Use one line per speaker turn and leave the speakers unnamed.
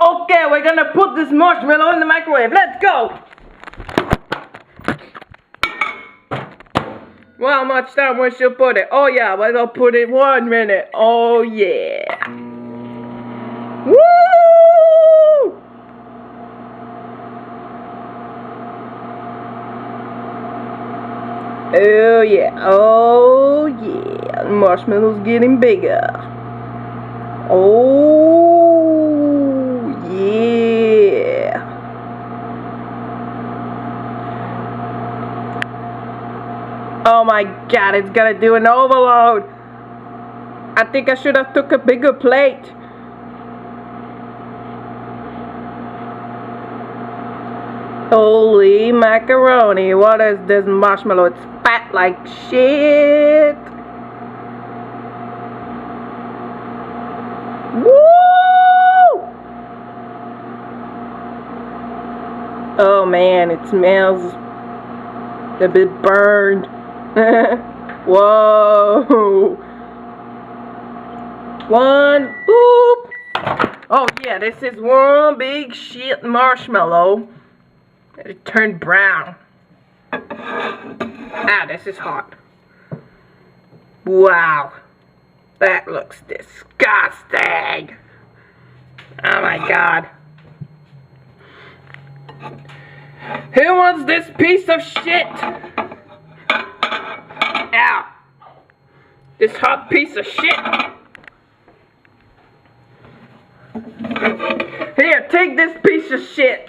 Okay, we're gonna put this marshmallow in the microwave. Let's go! Well, how much time we should put it? Oh yeah, we'll put it 1 minute. Oh yeah. Woo! Oh yeah, oh yeah. The marshmallow's getting bigger. Oh yeah. Oh my god, it's gonna do an overload. I think I should have took a bigger plate. Holy macaroni, what is this marshmallow? It's fat like shit. Woo! Oh man, it smells a bit burned. Whoa! One, boop! Oh yeah, this is one big shit marshmallow. It turned brown. Ah, this is hot. Wow. That looks disgusting. Oh my god. Who wants this piece of shit? Ow. This hot piece of shit. Here, take this piece of shit.